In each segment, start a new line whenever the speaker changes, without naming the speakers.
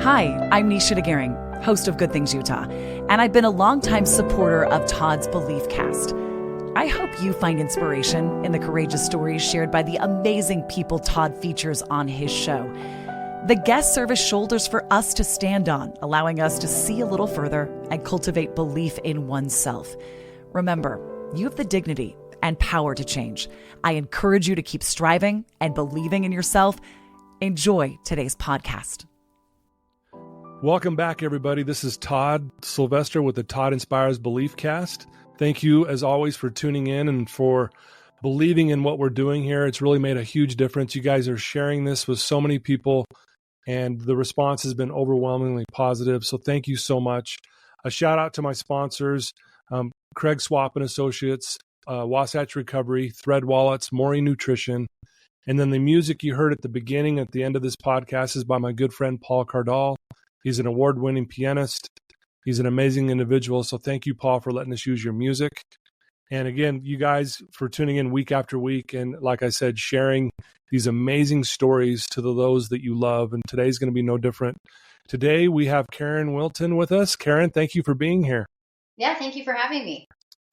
Hi, I'm Nisha DeGaring, host of Good Things Utah, and I've been a longtime supporter of Todd's Belief Cast. I hope you find inspiration in the courageous stories shared by the amazing people Todd features on his show. The guests serve as shoulders for us to stand on, allowing us to see a little further and cultivate belief in oneself. Remember, you have the dignity and power to change. I encourage you to keep striving and believing in yourself. Enjoy today's podcast.
Welcome back, everybody. This is Todd Sylvester with the Todd Inspires Belief Cast. Thank you, as always, for tuning in and for believing in what we're doing here. It's really made a huge difference. You guys are sharing this with so many people, and the response has been overwhelmingly positive. So thank you so much. A shout out to my sponsors, Craig Swap and Associates, Wasatch Recovery, Thread Wallets, Maury Nutrition. And then the music you heard at the beginning, at the end of this podcast, is by my good friend Paul Cardall. He's an award-winning pianist. He's an amazing individual. So thank you, Paul, for letting us use your music. And again, you guys for tuning in week after week. And like I said, sharing these amazing stories to those that you love. And today's going to be no different. Today, we have Karen Wiltin with us. Karen, thank you for being here.
Yeah, thank you for having me.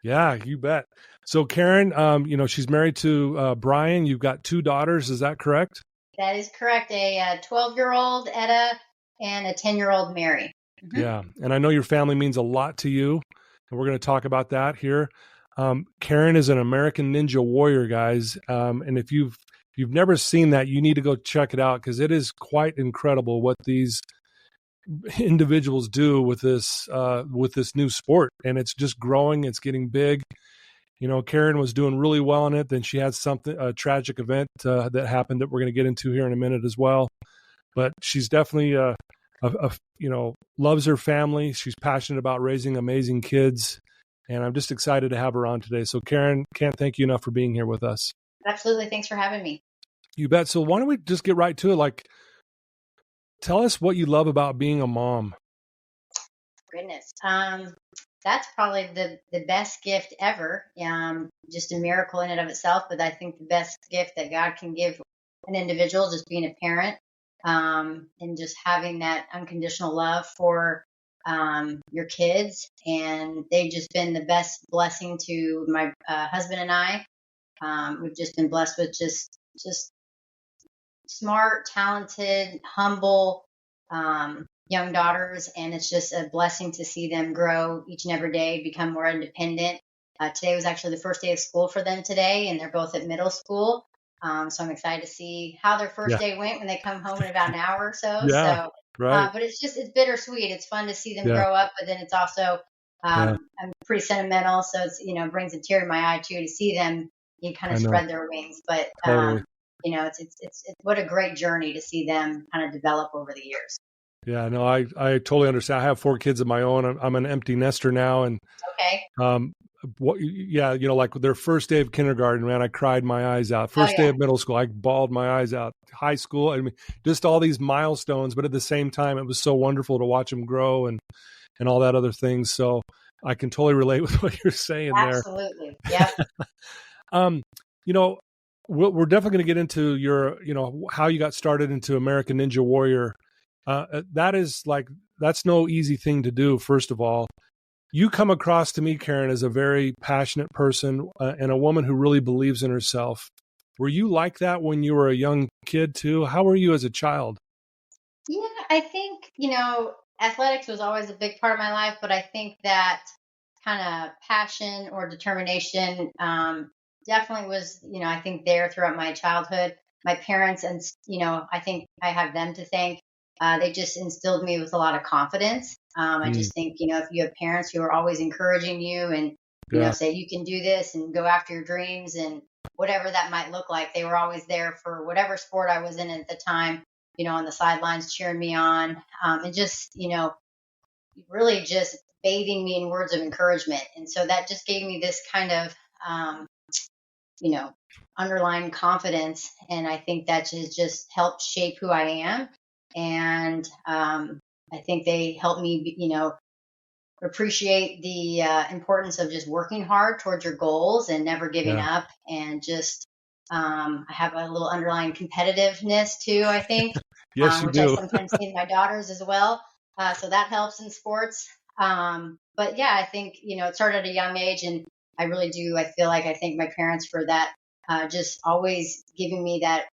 Yeah, you bet. So Karen, she's married to Brian. You've got two daughters. Is that correct?
That is correct. A 12-year-old Etta and a 10-year-old Mary. Mm-hmm.
Yeah. And I know your family means a lot to you. And we're going to talk about that here. Karen is an American Ninja Warrior, guys. And if you've never seen that, you need to go check it out because it is quite incredible what these individuals do with this new sport. And it's just growing. It's getting big. You know, Karen was doing really well in it. Then she had a tragic event that happened that we're going to get into here in a minute as well. But she's definitely loves her family. She's passionate about raising amazing kids. And I'm just excited to have her on today. So Karen, can't thank you enough for being here with us.
Absolutely. Thanks for having me.
You bet. So why don't we just get right to it? Like, tell us what you love about being a mom.
Goodness. That's probably the best gift ever. Just a miracle in and of itself. But I think the best gift that God can give an individual is just being a parent. And just having that unconditional love for your kids. And they've just been the best blessing to my husband and I. We've just been blessed with just smart, talented, humble young daughters. And it's just a blessing to see them grow each and every day, become more independent. Today was actually the first day of school for them today, and they're both at middle school. So I'm excited to see how their first day went when they come home in about an hour or so.
Yeah, right.
But it's bittersweet. It's fun to see them grow up, but then it's also, I'm pretty sentimental. So it's, brings a tear in my eye too, to see them, kind of spread their wings. But,
totally.
It's what a great journey to see them kind of develop over the years.
Yeah, no, I totally understand. I have 4 kids of my own. I'm an empty nester now. And, like their first day of kindergarten, man, I cried my eyes out. First day of middle school, I bawled my eyes out. High school, I mean, just all these milestones, but at the same time, it was so wonderful to watch them grow and all that other things. So I can totally relate with what you're saying there.
Absolutely. Yeah.
We're definitely going to get into your, how you got started into American Ninja Warrior. That's no easy thing to do. First of all, you come across to me, Karen, as a very passionate person and a woman who really believes in herself. Were you like that when you were a young kid too? How were you as a child?
Yeah, I think, athletics was always a big part of my life, but I think that kind of passion or determination definitely was, I think there throughout my childhood. My parents, and, I think I have them to thank. They just instilled me with a lot of confidence. I just think, if you have parents who are always encouraging you and, say you can do this and go after your dreams and whatever that might look like, they were always there for whatever sport I was in at the time, on the sidelines cheering me on, and just, really just bathing me in words of encouragement. And so that just gave me this kind of, underlying confidence. And I think that just helped shape who I am. And I think they helped me, appreciate the importance of just working hard towards your goals and never giving up. And just I have a little underlying competitiveness too, I think.
Yes, you
which I
do.
sometimes see in my daughters as well. So that helps in sports. But yeah, I think, it started at a young age, and I really do. I thank my parents for that, just always giving me that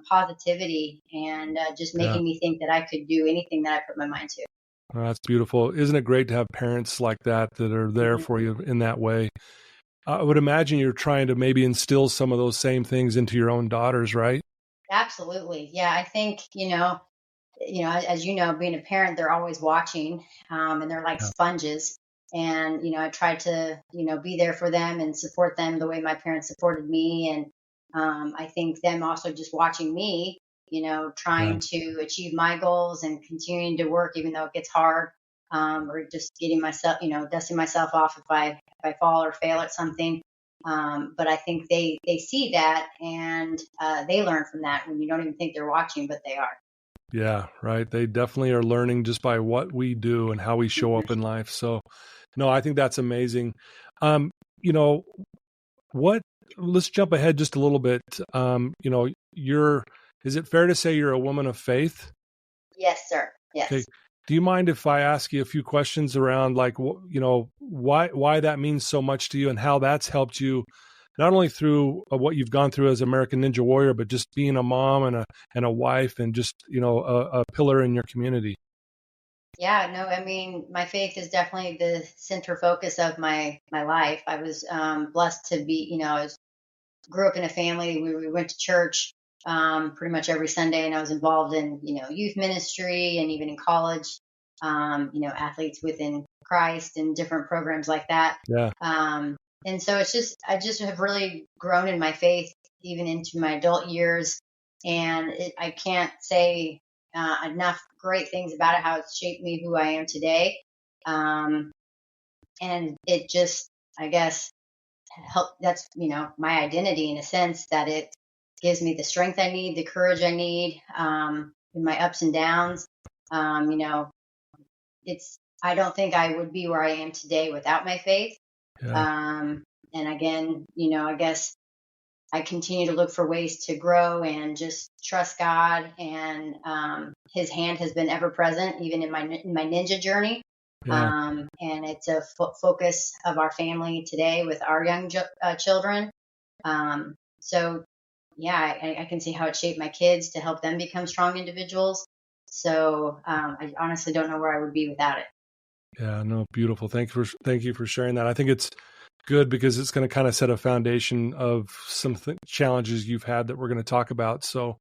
positivity, and just
Yeah.
making me think that I could do anything that I put my mind to.
Oh, that's beautiful. Isn't it great to have parents like that that are there for
Mhm.
you in that way? I would imagine you're trying to maybe instill some of those same things into your own daughters, right?
Absolutely. Yeah, I think, as you know, being a parent, they're always watching, and they're like
Yeah.
sponges. And, I try to, be there for them and support them the way my parents supported me. And I think them also just watching me,
Yeah.
trying to achieve my goals and continuing to work, even though it gets hard, or just getting myself, dusting myself off if I fall or fail at something. But I think they see that, and they learn from that when you don't even think they're watching, but they are.
Yeah, right. They definitely are learning just by what we do and how we show up in life. So, no, I think that's amazing. Um, you know, what, let's jump ahead just a little bit. You're, is it fair to say you're a woman of faith?
Yes, sir.
Okay.
Yes.
Do you mind if I ask you a few questions around like, why that means so much to you and how that's helped you not only through what you've gone through as American Ninja Warrior, but just being a mom and a wife and just, a pillar in your community?
Yeah, no, I mean, my faith is definitely the center focus of my life. I was blessed to be, grew up in a family where we went to church pretty much every Sunday, and I was involved in, youth ministry, and even in college, athletes within Christ and different programs like that.
Yeah.
Um, and so I just have really grown in my faith even into my adult years. And I can't say enough great things about it, how it's shaped me who I am today. Um, and it just, I guess, that's, my identity in a sense, that it gives me the strength I need, the courage I need, in my ups and downs. Um, you know, I don't think I would be where I am today without my faith.
Yeah.
Um, and again, I guess I continue to look for ways to grow and just trust God, and His hand has been ever present, even in my ninja journey.
Yeah.
And it's a focus of our family today with our young children. So, yeah, I can see how it shaped my kids to help them become strong individuals. So I honestly don't know where I would be without it.
Yeah. No, beautiful. Thank you for sharing that. I think it's good because it's going to kind of set a foundation of some challenges you've had that we're going to talk about. So,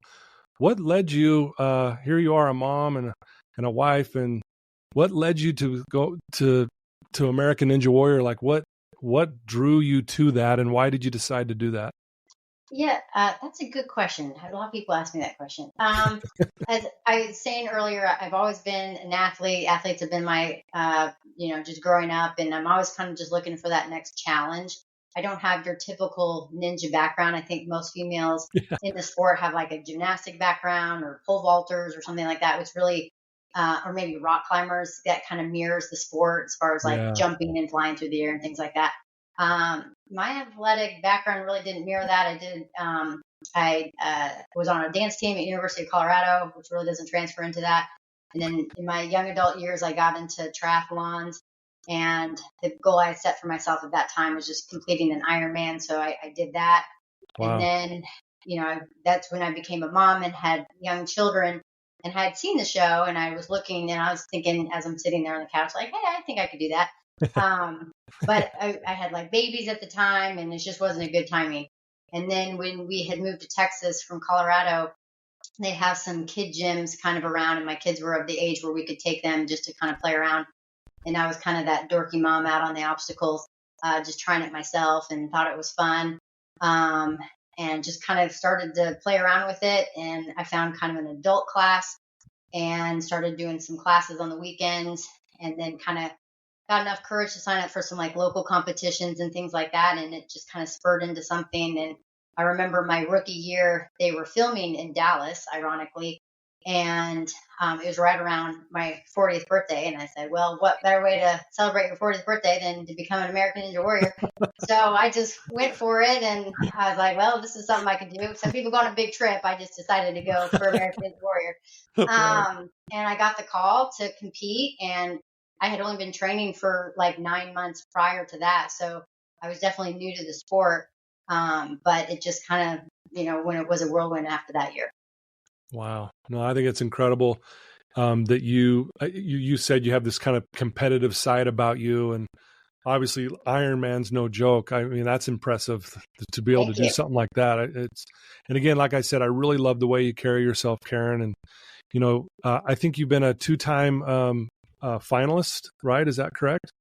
what led you? Here you are, a mom and a wife, and what led you to go to American Ninja Warrior? Like, what drew you to that, and why did you decide to do that?
Yeah, that's a good question. A lot of people ask me that question. As I was saying earlier, I've always been an athlete. Athletes have been my, just growing up, and I'm always kind of just looking for that next challenge. I don't have your typical ninja background. I think most females in the sport have like a gymnastic background or pole vaulters or something like that, which really, or maybe rock climbers, that kind of mirrors the sport as far as like
Yeah.
jumping and flying through the air and things like that. My athletic background really didn't mirror that. I was on a dance team at University of Colorado, which really doesn't transfer into that. And then in my young adult years, I got into triathlons, and the goal I set for myself at that time was just completing an Ironman. So I did that. And
Wow.
then, that's when I became a mom and had young children, and had seen the show, and I was looking, and I was thinking as I'm sitting there on the couch, like, hey, I think I could do that. Um, but I had like babies at the time, and it just wasn't a good timing. And then when we had moved to Texas from Colorado, they have some kid gyms kind of around, and my kids were of the age where we could take them just to kind of play around. And I was kind of that dorky mom out on the obstacles, just trying it myself, and thought it was fun. Um, and just kind of started to play around with it. And I found kind of an adult class, and started doing some classes on the weekends, and then kind of got enough courage to sign up for some like local competitions and things like that. And it just kind of spurred into something. And I remember my rookie year, they were filming in Dallas, ironically. And it was right around my 40th birthday. And I said, well, what better way to celebrate your 40th birthday than to become an American Ninja Warrior? So I just went for it. And I was like, well, this is something I can do. Some people go on a big trip. I just decided to go for American Ninja Warrior. And I got the call to compete. And I had only been training for like 9 months prior to that. So I was definitely new to the sport. But it just kind of, when it was a whirlwind after that year.
Wow. No, I think it's incredible that you said you have this kind of competitive side about you, and obviously Ironman's no joke. I mean, that's impressive to be able
Thank
to do
you.
something like that. And again, like I said, I really love the way you carry yourself, Karen. And I think you've been a 2-time finalist, right? Is that correct?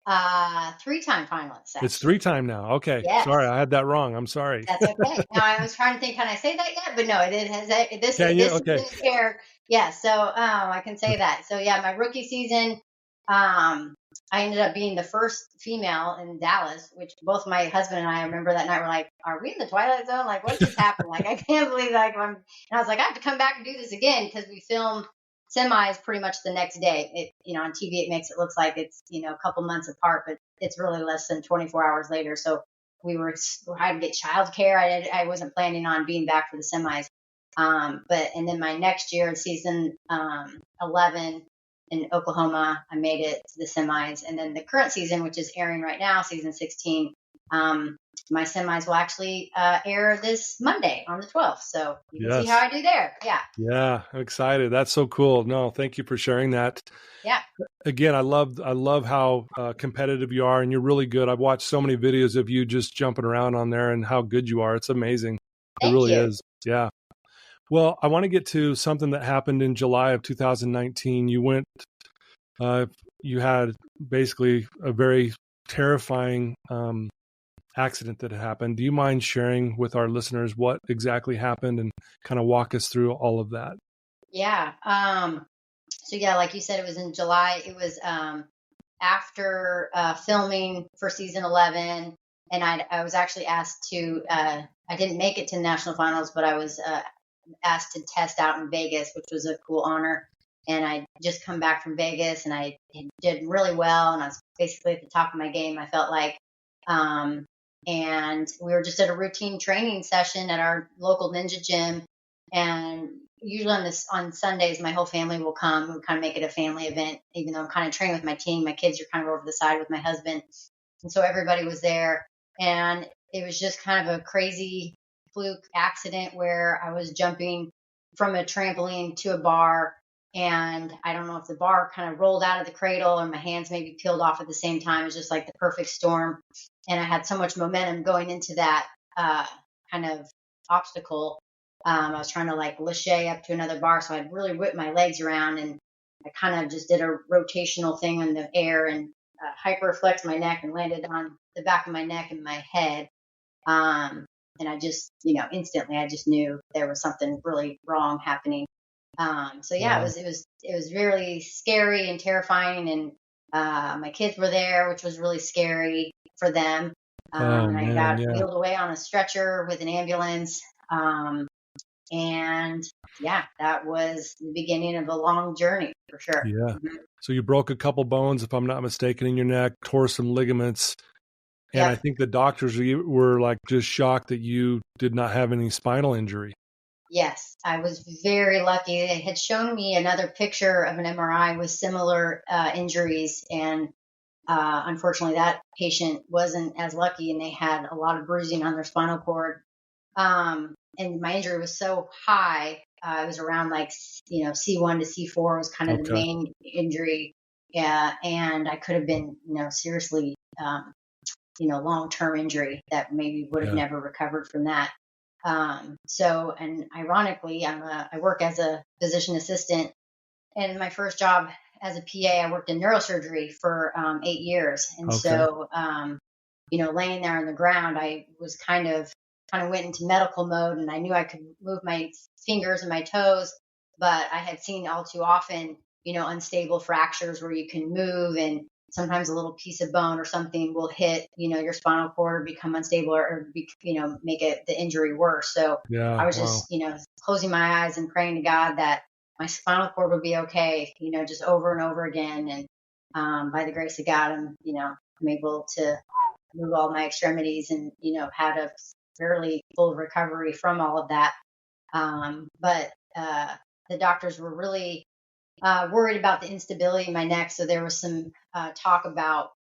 3-time finalist. Actually.
It's 3-time now. Okay.
Yes.
Sorry, I had that wrong. I'm sorry.
That's okay. Now I was trying to think, can I say that yet? But no, it has this.
Can you?
This
Okay.
care. Yeah. So I can say that. So yeah, my rookie season, I ended up being the first female in Dallas, which both my husband and I remember that night. We're like, are we in the Twilight Zone? Like, what just happened? Like, I can't believe and I was like, I have to come back and do this again because we filmed semis pretty much the next day. On TV, it makes it look like it's, a couple months apart, but it's really less than 24 hours later. So we had to get childcare. I wasn't planning on being back for the semis. And then my next year, season 11 in Oklahoma, I made it to the semis. And then the current season, which is airing right now, season 16, my semis will actually air this Monday on the 12th. So you can see how I do there. Yeah.
Yeah. I'm excited. That's so cool. No, thank you for sharing that.
Yeah.
Again, I love how competitive you are, and you're really good. I've watched so many videos of you just jumping around on there and how good you are. It's amazing.
Thank
it really
you.
is. Yeah. Well, I want to get to something that happened in July of 2019. You had basically a very terrifying accident that happened. Do you mind sharing with our listeners what exactly happened and kind of walk us through all of that?
Yeah. So yeah, like you said, it was in July. It was after filming for season 11, and I was actually asked to. I didn't make it to the national finals, but I was asked to test out in Vegas, which was a cool honor. And I just come back from Vegas, and I did really well, and I was basically at the top of my game. I felt like, and we were just at a routine training session at our local ninja gym, and usually on Sundays, my whole family will come. We kind of make it a family event, even though I'm kind of training with my team. My kids are kind of over the side with my husband. And so everybody was there. And it was just kind of a crazy fluke accident where I was jumping from a trampoline to a bar. And I don't know if the bar kind of rolled out of the cradle or my hands maybe peeled off at the same time. It was just like the perfect storm. And I had so much momentum going into that kind of obstacle. I was trying to like lachey up to another bar, so I'd really whip my legs around, and I kind of just did a rotational thing in the air and hyperflexed my neck and landed on the back of my neck and my head. And I just, instantly, I just knew there was something really wrong happening. So yeah, it was really scary and terrifying, and my kids were there, which was really scary for them. And I got wheeled away on a stretcher with an ambulance. And yeah, that was the beginning of a long journey for sure.
Yeah. So you broke a couple bones, if I'm not mistaken, in your neck, tore some ligaments. And I think the doctors were like just shocked that you did not have any spinal injury.
Yes, I was very lucky. They had shown me another picture of an MRI with similar injuries. And unfortunately, that patient wasn't as lucky, and they had a lot of bruising on their spinal cord. And my injury was so high. It was around like, C1 to C4 was kind of the main injury. Yeah. And I could have been, seriously, long-term injury that maybe would have never recovered from that. And ironically, I work as a physician assistant, and my first job as a PA, I worked in neurosurgery for 8 years. And so, laying there on the ground, I was kind of went into medical mode, and I knew I could move my fingers and my toes, but I had seen all too often, unstable fractures where you can move, and sometimes a little piece of bone or something will hit, your spinal cord or become unstable or make the injury worse. So I was just, closing my eyes and praying to God that my spinal cord would be okay, just over and over again. And by the grace of God, I'm able to move all my extremities and, had a fairly full recovery from all of that. But the doctors were really worried about the instability in my neck. So there was some talk about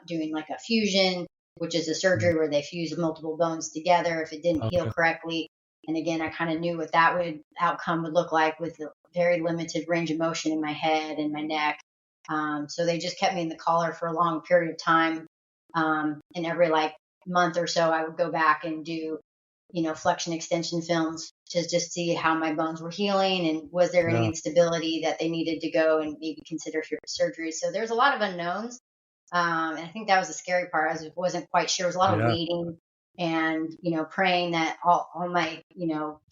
doing like a fusion, which is a surgery where they fuse multiple bones together if it didn't heal
Okay.
correctly. And again, I kind of knew what that outcome would look like with a very limited range of motion in my head and my neck. So they just kept me in the collar for a long period of time. And every like month or so, I would go back and do, flexion extension films to just see how my bones were healing and was there any
Yeah.
instability that they needed to go and maybe consider for surgery. So there's a lot of unknowns. And I think that was the scary part. I wasn't quite sure. It was a lot of
Yeah.
waiting and, praying that all my,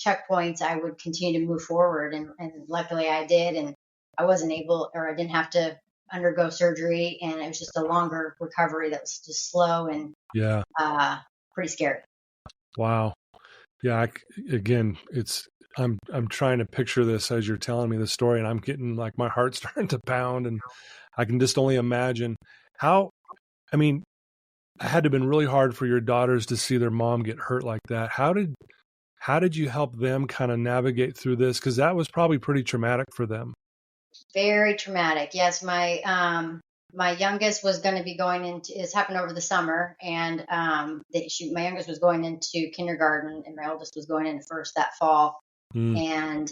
checkpoints, I would continue to move forward. And luckily I did. And I wasn't able, or I didn't have to undergo surgery. And it was just a longer recovery that was just slow and
Yeah.
pretty scary.
Wow. Yeah. Again, I'm trying to picture this as you're telling me the story, and I'm getting like my heart's starting to pound, and I can just only imagine how, I mean, it had to have been really hard for your daughters to see their mom get hurt like that. How did you help them kind of navigate through this? Because that was probably pretty traumatic for them.
Very traumatic. Yes, my youngest was going to be going into. It's happened over the summer, and my youngest was going into kindergarten, and my oldest was going into first that fall.
Mm.
And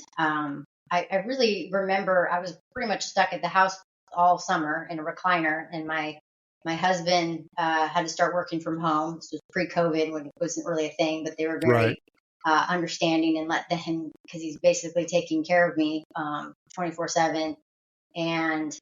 I really remember I was pretty much stuck at the house all summer in a recliner, and my husband had to start working from home. This was pre-COVID when it wasn't really a thing, but they were very
Right.
understanding and let him, because he's basically taking care of me 24/7. And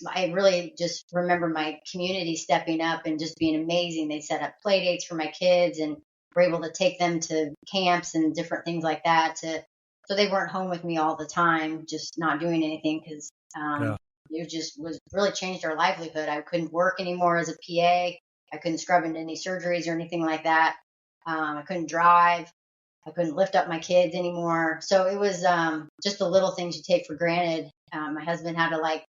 I really just remember my community stepping up and just being amazing. They set up play dates for my kids and were able to take them to camps and different things like that. So they weren't home with me all the time, just not doing anything because
Yeah.
it just was really changed our livelihood. I couldn't work anymore as a PA. I couldn't scrub into any surgeries or anything like that. I couldn't drive. I couldn't lift up my kids anymore. So it was just the little things you take for granted. My husband had to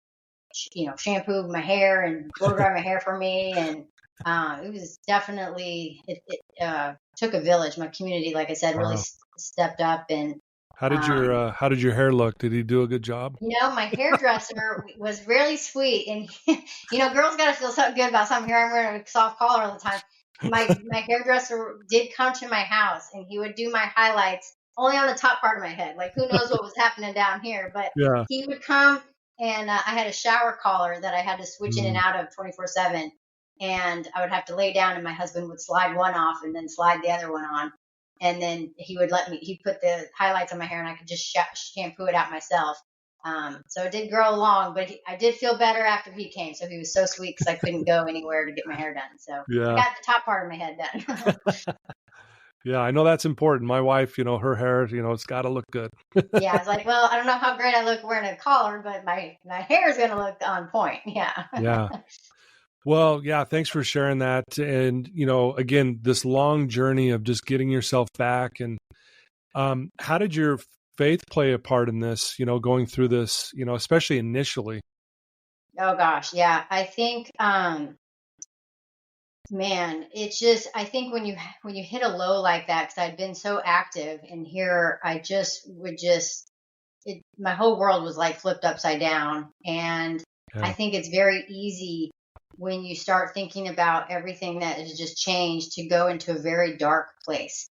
shampoo my hair and blow dry my hair for me. And it was definitely, it took a village. My community, like I said, really
Wow.
stepped up. And
How did your hair look? Did he do a good job?
my hairdresser was really sweet. And, girls got to feel something good about something. Here I'm wearing a soft collar all the time. My hairdresser did come to my house and he would do my highlights only on the top part of my head. Like who knows what was happening down here, but
Yeah.
he would come and I had a shower collar that I had to switch in and out of 24/7. And I would have to lay down and my husband would slide one off and then slide the other one on. And then he'd put the highlights on my hair and I could just shampoo it out myself. So it did grow long, but I did feel better after he came. So he was so sweet because I couldn't go anywhere to get my hair done. So I
Yeah.
got the top part of my head done.
Yeah, I know that's important. My wife, her hair, it's got to look good.
Yeah, I was like, well, I don't know how great I look wearing a collar, but my hair is going to look on point. Yeah.
Yeah. Well, yeah, thanks for sharing that. And, again, this long journey of just getting yourself back. And how did your faith play a part in this, going through this, especially initially?
Oh gosh, yeah. I think man, it's just I think when you hit a low like that, because I'd been so active, and here I my whole world was like flipped upside down. And I
Yeah.
think it's very easy when you start thinking about everything that has just changed to go into a very dark place,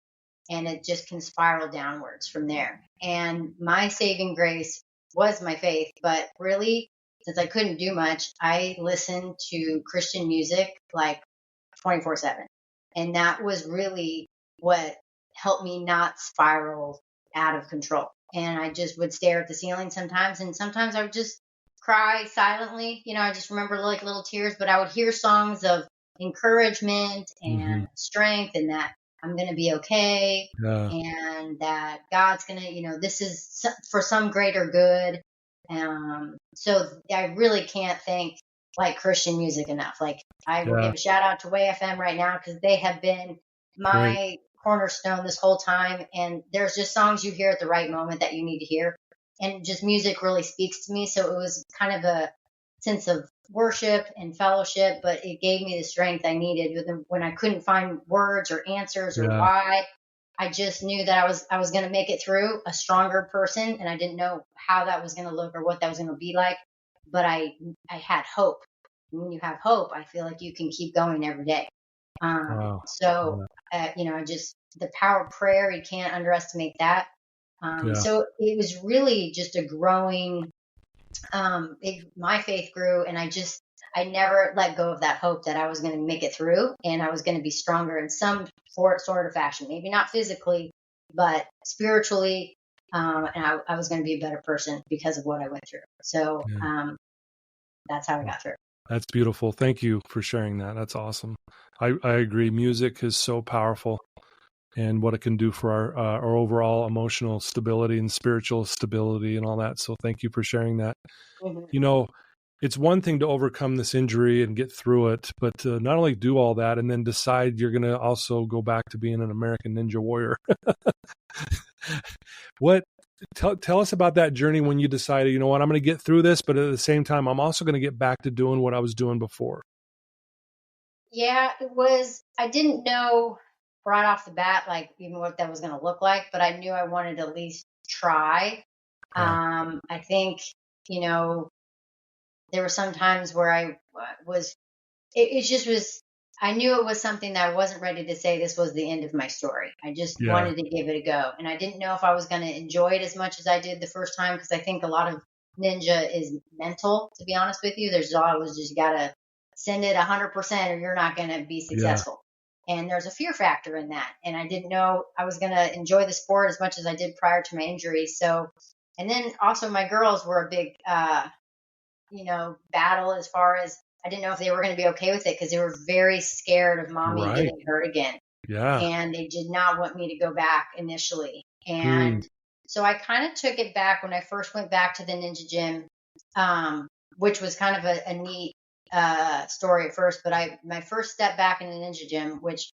and it just can spiral downwards from there. And my saving grace was my faith, but really, since I couldn't do much, I listened to Christian music like 24/7. And that was really what helped me not spiral out of control. And I just would stare at the ceiling sometimes. And sometimes I would just cry silently. I just remember like little tears, but I would hear songs of encouragement
Hmm.
and strength and that I'm going to be okay.
Yeah.
And that God's going to, this is for some greater good. So I really can't thank like Christian music enough. Like I will
Yeah.
give a shout out to Way FM right now because they have been
Great.
my cornerstone this whole time. And there's just songs you hear at the right moment that you need to hear. and just music really speaks to me. So it was kind of a sense of worship and fellowship, but it gave me the strength I needed when I couldn't find words or answers or
Yeah.
why. I just knew that I was going to make it through a stronger person, and I didn't know how that was going to look or what that was going to be like, but I had hope. And when you have hope, I feel like you can keep going every day.
Wow.
So just the power of prayer, you can't underestimate that.
Yeah.
So it was really just a growing. My faith grew, and I never let go of that hope that I was going to make it through, and I was going to be stronger in some sort of fashion. Maybe not physically, but spiritually, and I was going to be a better person because of what I went through. So
Yeah.
that's how I got through.
That's beautiful. Thank you for sharing that. That's awesome. I agree. Music is so powerful, and what it can do for our overall emotional stability and spiritual stability and all that. So thank you for sharing that.
Mhm.
You know, it's one thing to overcome this injury and get through it, but to not only do all that and then decide you're going to also go back to being an American Ninja Warrior. What tell us about that journey when you decided, you know what, I'm going to get through this, but at the same time, I'm also going to get back to doing what I was doing before.
Yeah, it was. I didn't know right off the bat, like even what that was going to look like, but I knew I wanted to at least try.
Yeah.
I think, you know, there were some times where I was, it just was, I knew it was something that I wasn't ready to say this was the end of my story. I just
Yeah.
wanted to give it a go. And I didn't know if I was going to enjoy it as much as I did the first time, because I think a lot of ninja is mental, to be honest with you. There's always just got to send it 100% or you're not going to be
Yeah.
successful. And there's a fear factor in that. And I didn't know I was going to enjoy the sport as much as I did prior to my injury. So, and then also my girls were a big, battle as far as I didn't know if they were going to be okay with it because they were very scared of mommy
Right.
getting hurt again.
Yeah.
And they did not want me to go back initially.
Mm.
And so I kind of took it back when I first went back to the ninja gym, which was kind of a neat story at first. But my first step back in the ninja gym, which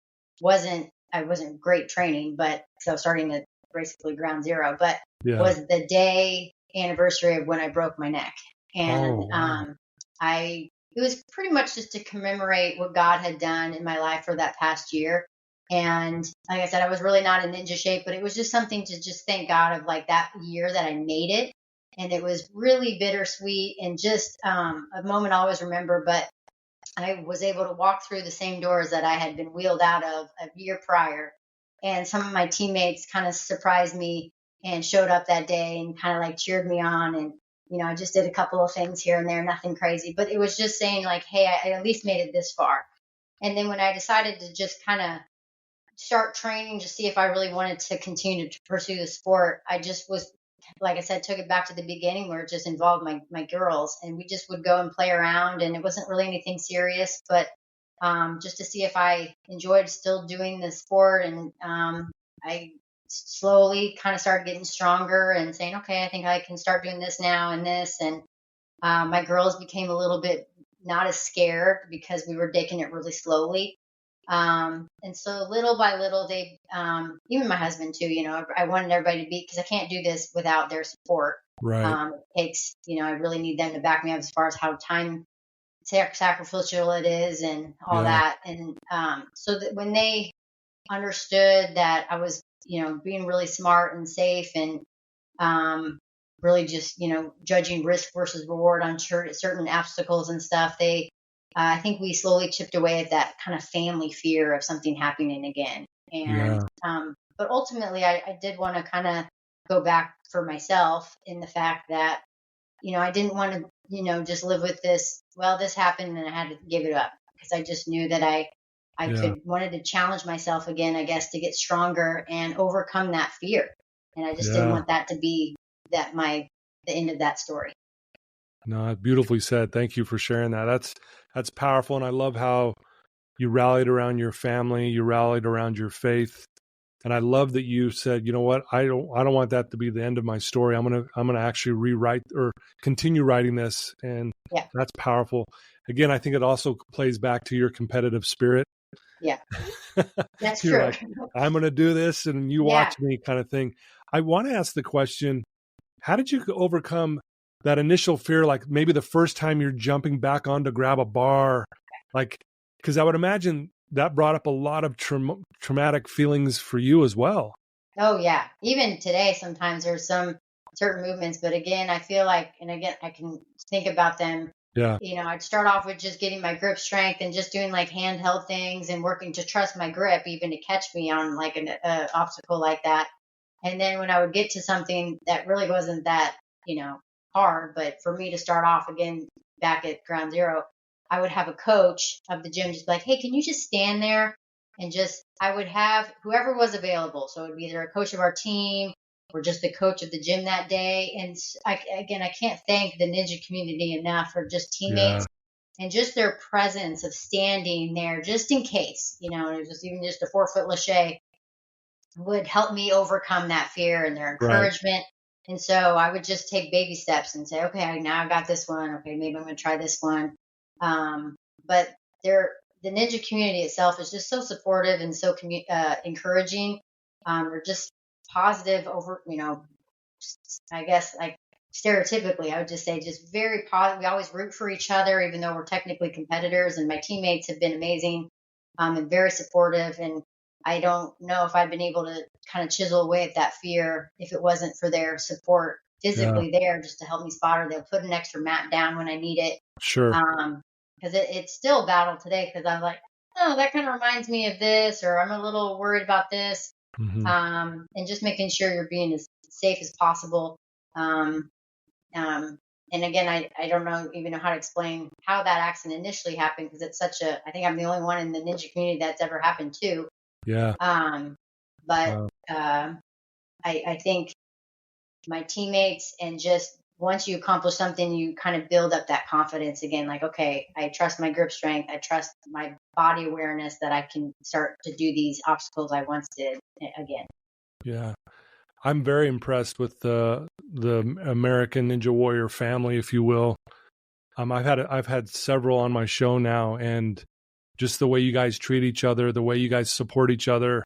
I wasn't great training, but because I was starting at basically ground zero, but
Yeah.
was the day anniversary of when I broke my neck. And
Oh, wow.
it was pretty much just to commemorate what God had done in my life for that past year. And like I said, I was really not in ninja shape, but it was just something to just thank God of like that year that I made it. And it was really bittersweet and just a moment I always remember. But I was able to walk through the same doors that I had been wheeled out of a year prior. And some of my teammates kind of surprised me and showed up that day and kind of like cheered me on. And, I just did a couple of things here and there, nothing crazy, but it was just saying like, hey, I at least made it this far. And then when I decided to just kind of start training to see if I really wanted to continue to pursue the sport, I just was, like I said, took it back to the beginning where it just involved my girls, and we just would go and play around, and it wasn't really anything serious, but just to see if I enjoyed still doing the sport. And I slowly kind of started getting stronger and saying, okay, I think I can start doing this now and this. And my girls became a little bit not as scared because we were taking it really slowly. And so little by little, even my husband too, I wanted everybody to be, because I can't do this without their support.
Right.
It takes, I really need them to back me up as far as how time sacrificial it is and all
Yeah.
that. And so that when they understood that I was, being really smart and safe and really just, judging risk versus reward on certain obstacles and stuff, I think we slowly chipped away at that kind of family fear of something happening again. And,
Yeah.
but ultimately, I did want to kind of go back for myself in the fact that, I didn't want to, just live with this. Well, this happened and I had to give it up, because I just knew that I
Yeah.
wanted to challenge myself again, I guess, to get stronger and overcome that fear. And I just didn't
Yeah.
want that to be the end of that story.
No, beautifully said. Thank you for sharing that. That's powerful. And I love how you rallied around your family, you rallied around your faith. And I love that you said, you know what, I don't want that to be the end of my story. I'm gonna actually rewrite or continue writing this. And
Yeah.
that's powerful. Again, I think it also plays back to your competitive spirit.
Yeah. That's
You're
true.
like, I'm gonna do this and you
Yeah.
watch me kind of thing. I want to ask the question, How did you overcome that initial fear? Like maybe the first time you're jumping back on to grab a bar, like, because I would imagine that brought up a lot of traumatic feelings for you as well.
Oh yeah. Even today, sometimes there's some certain movements, but again, I feel like, and again, I can think about them.
Yeah.
I'd start off with just getting my grip strength and just doing like handheld things and working to trust my grip, even to catch me on like an obstacle like that. And then when I would get to something that really wasn't that, hard, but for me to start off again back at ground zero, I would have a coach of the gym just be like, hey, can you just stand there? And just, I would have whoever was available. So it would be either a coach of our team or just the coach of the gym that day. And again, I can't thank the ninja community enough for just
Yeah.
teammates and just their presence of standing there just in case, it was just even just a 4-foot lache would help me overcome that fear and their
Right.
encouragement. And so I would just take baby steps and say, okay, now I got this one. Okay, maybe I'm going to try this one. But the ninja community itself is just so supportive and so encouraging. They're just positive over, I guess like stereotypically, I would just say just very positive. We always root for each other, even though we're technically competitors. And my teammates have been amazing and very supportive. And I don't know if I'd been able to kind of chisel away at that fear if it wasn't for their support physically there just to help me spot her. They'll put an extra mat down when I need it.
Sure.
Because it's still a battle today because I'm like, oh, that kind of reminds me of this, or I'm a little worried about this.
Mm-hmm.
And just making sure you're being as safe as possible. And again, I don't even know how to explain how that accident initially happened because it's I think I'm the only one in the ninja community that's ever happened to.
Yeah.
But I think my teammates and just once you accomplish something, you kind of build up that confidence again. Like, okay, I trust my grip strength. I trust my body awareness that I can start to do these obstacles I once did again.
Yeah. I'm very impressed with the American Ninja Warrior family, if you will. I've had several on my show now, and just the way you guys treat each other, the way you guys support each other,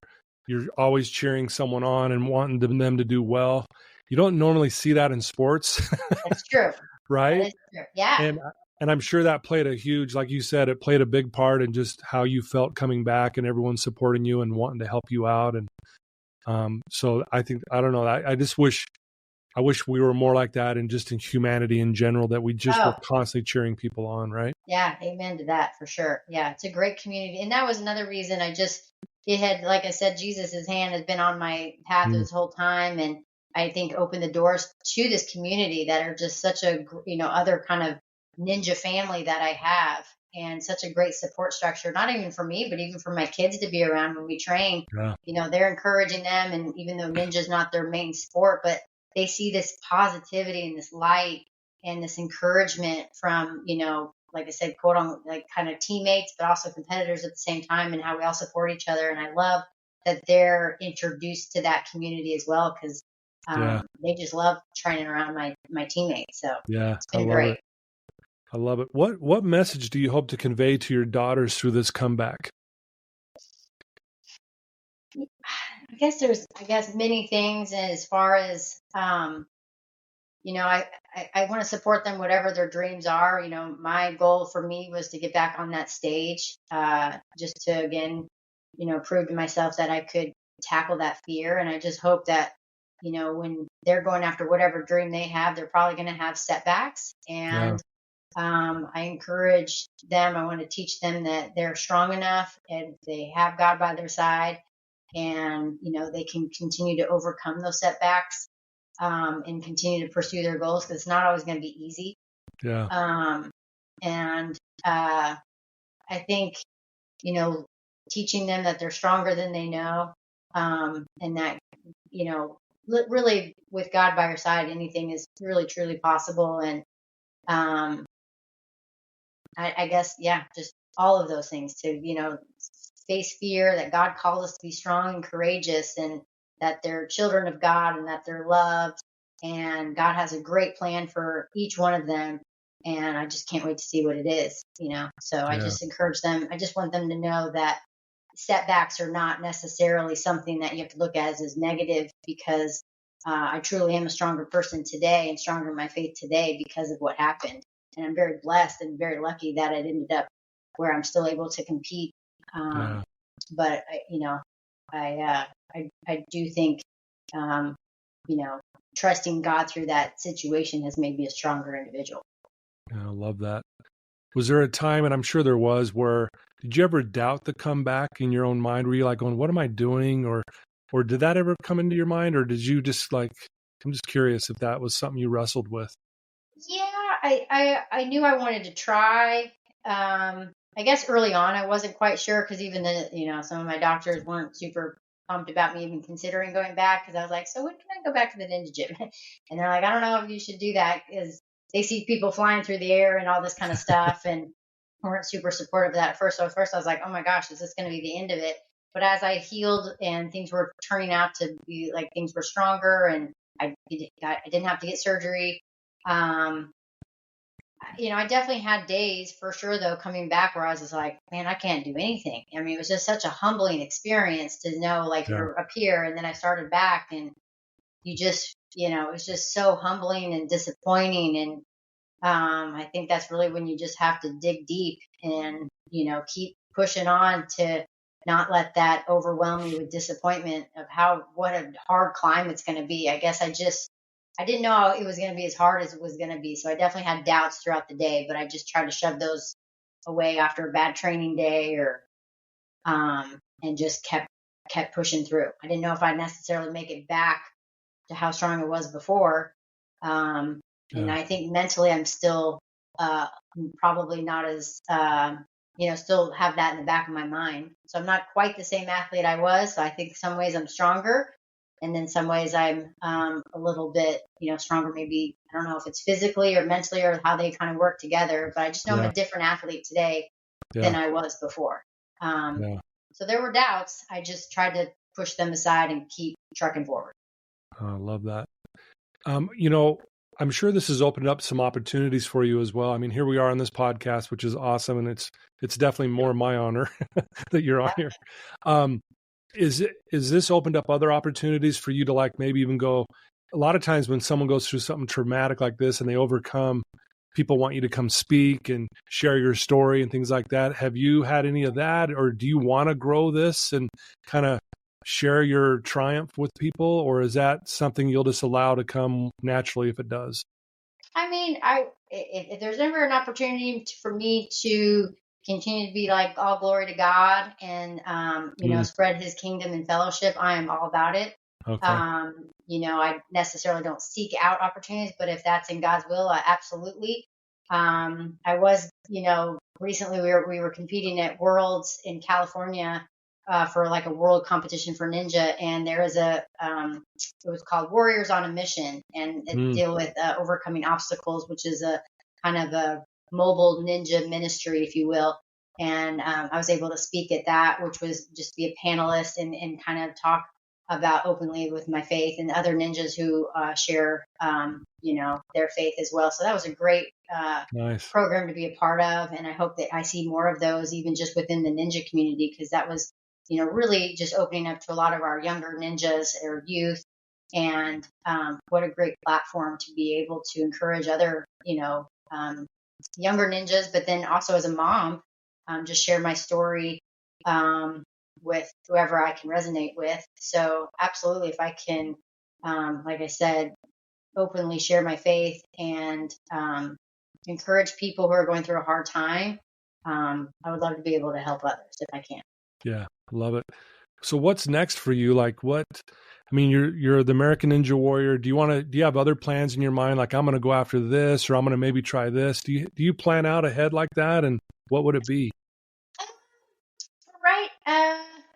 you're always cheering someone on and wanting them to do well. You don't normally see that in sports.
That's true.
Right?
That is true. Yeah.
And I'm sure that played a huge, like you said, it played a big part in just how you felt coming back and everyone supporting you and wanting to help you out. And so I don't know. I wish we were more like that, and just in humanity in general, that we just were constantly cheering people on, right?
Yeah, amen to that for sure. Yeah, it's a great community. And that was another reason it had, like I said, Jesus's hand has been on my path this whole time. And I think opened the doors to this community that are just such a, other kind of ninja family that I have, and such a great support structure, not even for me, but even for my kids to be around when we train.
Yeah.
They're encouraging them. And even though ninja's not their main sport, but they see this positivity and this light and this encouragement from, like I said, quote unquote, like kind of teammates, but also competitors at the same time, and how we all support each other. And I love that they're introduced to that community as well, because they just love training around my teammates. So
yeah,
it's been great.
I love it. What message do you hope to convey to your daughters through this comeback?
I guess there's many things as far as I want to support them whatever their dreams are. My goal for me was to get back on that stage, just to again, prove to myself that I could tackle that fear. And I just hope that when they're going after whatever dream they have, they're probably going to have setbacks. And I encourage them. I want to teach them that they're strong enough and they have God by their side, and they can continue to overcome those setbacks, and continue to pursue their goals, because it's not always going to be easy. And I think teaching them that they're stronger than they know, and that really with God by your side, anything is really truly possible. And I guess just all of those things, to face fear, that God calls us to be strong and courageous, and that they're children of God, and that they're loved, and God has a great plan for each one of them. And I just can't wait to see what it is, So I just encourage them. I just want them to know that setbacks are not necessarily something that you have to look at as negative, because I truly am a stronger person today and stronger in my faith today because of what happened. And I'm very blessed and very lucky that it ended up where I'm still able to compete.
Yeah.
But I do think, um, trusting God through that situation has made me a stronger individual.
Yeah, I love that. Was there a time, and I'm sure there was, where did you ever doubt the comeback in your own mind? Were you like going, what am I doing? Or did that ever come into your mind? Or did you just like, I'm just curious if that was something you wrestled with.
Yeah, I knew I wanted to try. I guess early on I wasn't quite sure because even some of my doctors weren't super pumped about me even considering going back because I was like, so when can I go back to the ninja gym? And they're like, I don't know if you should do that because they see people flying through the air and all this kind of stuff and weren't super supportive of that at first. So at first I was like, oh my gosh, is this going to be the end of it? But as I healed and things were turning out to be like things were stronger and I didn't have to get surgery. um, I definitely had days for sure though coming back where I was just like, man, I can't do anything. I mean, it was just such a humbling experience to know like
Yeah.
you're up here and then I started back and you just, it was just so humbling and disappointing. And I think that's really when you just have to dig deep and, keep pushing on to not let that overwhelm you with disappointment of what a hard climb it's going to be. I guess I didn't know it was going to be as hard as it was going to be. So I definitely had doubts throughout the day, but I just tried to shove those away after a bad training day and just kept pushing through. I didn't know if I'd necessarily make it back to how strong it was before. And
Yeah.
I think mentally I'm still probably not as, still have that in the back of my mind. So I'm not quite the same athlete I was. So I think some ways I'm stronger. And then some ways I'm a little bit, stronger. Maybe I don't know if it's physically or mentally or how they kind of work together. But I just know I'm
Yeah.
a different athlete today than
Yeah.
I was before.
Yeah.
So there were doubts. I just tried to push them aside and keep trucking forward.
I love that. I'm sure this has opened up some opportunities for you as well. I mean, here we are on this podcast, which is awesome, and it's definitely more my honor that you're on here. Is this opened up other opportunities for you to like maybe even go? A lot of times when someone goes through something traumatic like this and they overcome, people want you to come speak and share your story and things like that. Have you had any of that, or do you want to grow this and kind of share your triumph with people, or is that something you'll just allow to come naturally if it does?
I mean, if there's ever an opportunity for me to continue to be like all glory to God and spread His kingdom and fellowship, I am all about it.
Okay.
I necessarily don't seek out opportunities, but if that's in God's will, I absolutely. I was, recently we were competing at Worlds in California for like a world competition for ninja, and there is it was called Warriors on a Mission, and it
Mm,
deal with overcoming obstacles, which is a kind of a mobile ninja ministry, if you will. And I was able to speak at that, which was just be a panelist and kind of talk about openly with my faith and other ninjas who share, their faith as well. So that was a great
nice.
program to be a part of, and I hope that I see more of those, even just within the ninja community, because that was, really just opening up to a lot of our younger ninjas or youth. And what a great platform to be able to encourage other, younger ninjas, but then also as a mom, just share my story with whoever I can resonate with. So absolutely, if I can, like I said, openly share my faith and encourage people who are going through a hard time, I would love to be able to help others if I can.
Yeah, love it. So what's next for you? Like what, I mean, you're the American Ninja Warrior. Do you have other plans in your mind? Like I'm going to go after this, or I'm going to maybe try this. Do you plan out ahead like that? And what would it be?
Right.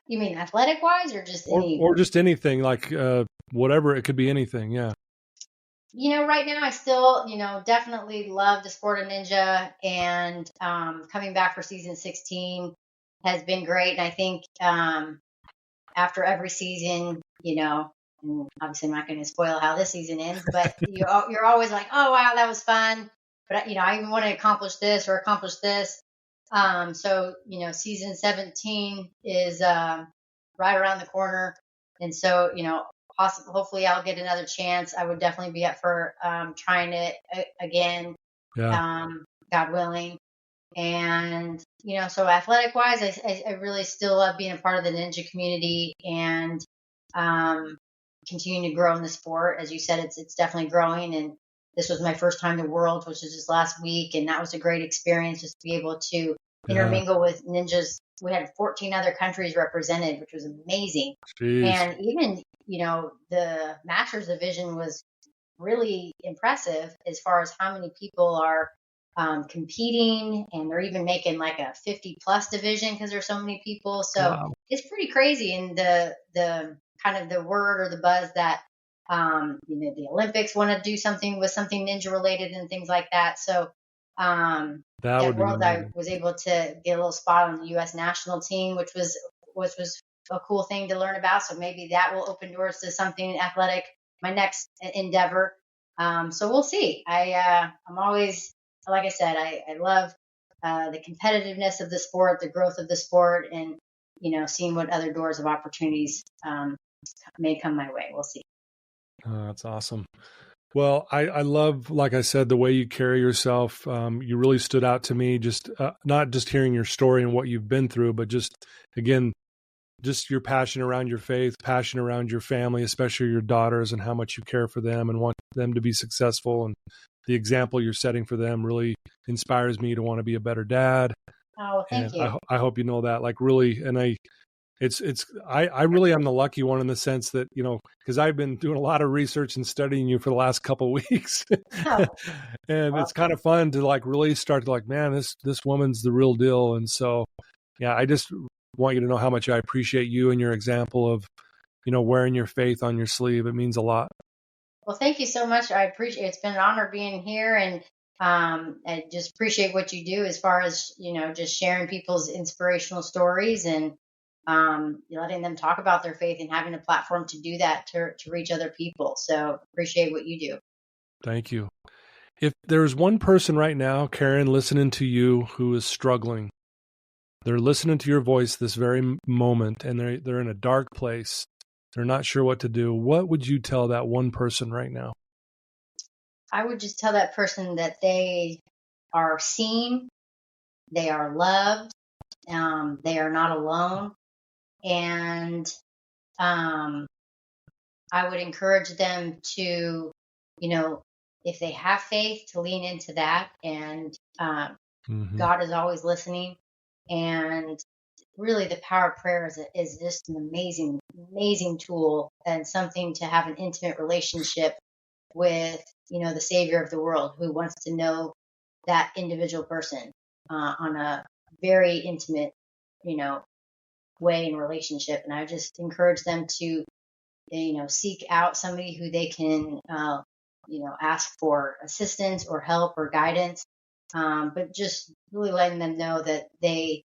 You mean athletic wise or just any?
Or just anything like, whatever. It could be anything. Yeah.
Right now I still, definitely love the sport of ninja, and coming back for season 16 has been great. And I think after every season, and obviously I'm not going to spoil how this season ends, but you're always like, oh wow, that was fun. But I even want to accomplish this or accomplish this. So season 17 is right around the corner, and so hopefully I'll get another chance. I would definitely be up for trying it again,
Yeah.
God willing. And, so athletic wise, I really still love being a part of the ninja community and continuing to grow in the sport. As you said, it's definitely growing. And this was my first time to Worlds, which was just last week. And that was a great experience just to be able to
Yeah.
intermingle with ninjas. We had 14 other countries represented, which was amazing.
Jeez.
And even, the Masters division was really impressive as far as how many people are competing, and they're even making like a 50 plus division because there's so many people. So
Wow.
it's pretty crazy. And the kind of the word or the buzz that the Olympics want to do something with something ninja related and things like that. So
That
at
would be
Worlds, I
amazing.
was able to get a little spot on the U.S. national team, which was a cool thing to learn about. So maybe that will open doors to something athletic, my next endeavor. So we'll see. I'm always, like I said, I love the competitiveness of the sport, the growth of the sport, and seeing what other doors of opportunities may come my way. We'll see.
That's awesome. Well, I love, like I said, the way you carry yourself. You really stood out to me, just not just hearing your story and what you've been through, but just, again, just your passion around your faith, passion around your family, especially your daughters, and how much you care for them and want them to be successful. And the example you're setting for them really inspires me to want to be a better dad.
Oh, thank
And
you.
I hope you know that, like, really. And I really am the lucky one in the sense that, because I've been doing a lot of research and studying you for the last couple of weeks.
Oh,
And
well,
it's kind of fun to like really start to like, man, this woman's the real deal. And so, yeah, I just want you to know how much I appreciate you and your example of, wearing your faith on your sleeve. It means a lot.
well, thank you so much. I appreciate it. It's been an honor being here, and I just appreciate what you do as far as just sharing people's inspirational stories and letting them talk about their faith and having a platform to do that to reach other people. So appreciate what you do.
Thank you. If there's one person right now, Karen, listening to you who is struggling, they're listening to your voice this very moment, and they're in a dark place. They're not sure what to do. What would you tell that one person right now?
I would just tell that person that they are seen, they are loved, they are not alone, and um, I would encourage them to, if they have faith, to lean into that. And
Mm-hmm.
God is always listening. And really, the power of prayer is just an amazing, amazing tool and something to have an intimate relationship with, the Savior of the world, who wants to know that individual person on a very intimate, you know, way and relationship. And I just encourage them to seek out somebody who they can ask for assistance or help or guidance, but just really letting them know that they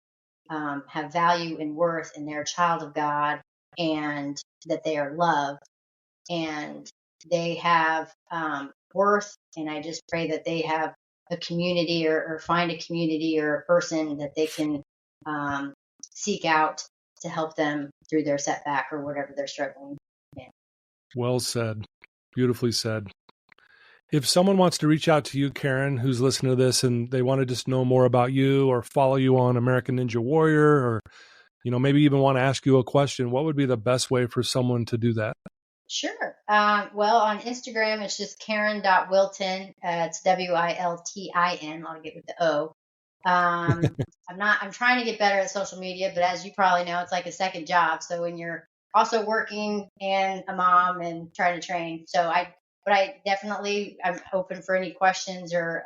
have value and worth and they're a child of God, and that they are loved, and they have worth. And I just pray that they have a community, or find a community or a person that they can seek out to help them through their setback or whatever they're struggling in.
Well said. Beautifully said. If someone wants to reach out to you, Karen, who's listening to this, and they want to just know more about you or follow you on American Ninja Warrior, or, maybe even want to ask you a question, what would be the best way for someone to do that?
Sure. Well, on Instagram, it's just Karen.Wiltin. It's Wiltin. I'll get with the O. I'm trying to get better at social media, but as you probably know, it's like a second job. So when you're also working and a mom and trying to train. But I definitely, I'm open for any questions, or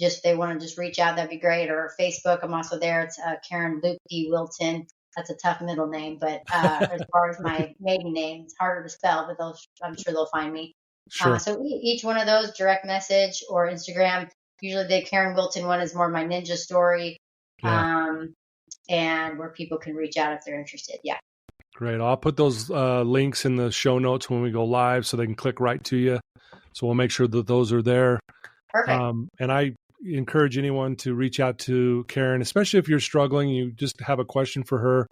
just if they want to just reach out, that'd be great. Or Facebook, I'm also there. It's Karen Luke D. Wiltin. That's a tough middle name, but as far as my maiden name, it's harder to spell, but I'm sure they'll find me.
Sure.
So each one of those, direct message or Instagram. Usually the Karen Wilton one is more my ninja story,
Yeah.
and where people can reach out if they're interested. Yeah.
Great. I'll put those links in the show notes when we go live so they can click right to you. So we'll make sure that those are there.
Perfect.
And I encourage anyone to reach out to Karen, especially if you're struggling, you just have a question for her.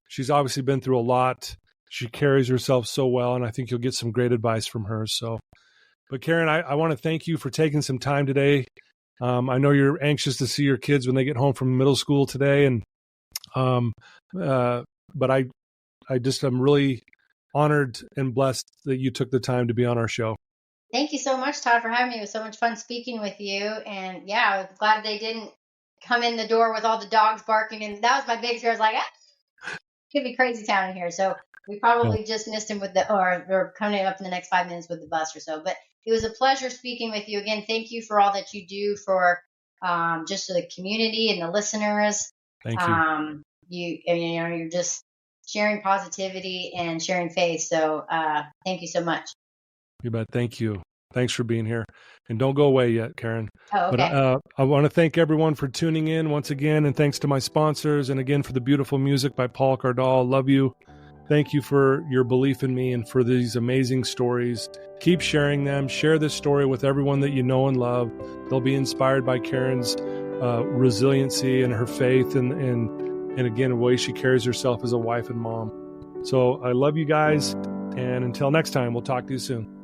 She's obviously been through a lot. She carries herself so well, and I think you'll get some great advice from her. So, but Karen, I want to thank you for taking some time today. I know you're anxious to see your kids when they get home from middle school today, and but I just am really honored and blessed that you took the time to be on our show.
Thank you so much, Todd, for having me. It was so much fun speaking with you. And yeah, I was glad they didn't come in the door with all the dogs barking. And that was my biggest fear. I was like, it's going to be crazy town in here. So we probably just missed him with or coming up in the next 5 minutes with the bus or so. But it was a pleasure speaking with you again. Thank you for all that you do for just the community and the listeners.
Thank you.
You're just sharing positivity and sharing faith. So thank you so much.
You bet. Thank you. Thanks for being here. And don't go away yet, Karen.
Oh, okay.
But I want to thank everyone for tuning in once again. And thanks to my sponsors. And again, for the beautiful music by Paul Cardall. Love you. Thank you for your belief in me and for these amazing stories. Keep sharing them. Share this story with everyone that you know and love. They'll be inspired by Karen's resiliency and her faith and again, the way she carries herself as a wife and mom. So I love you guys. And until next time, we'll talk to you soon.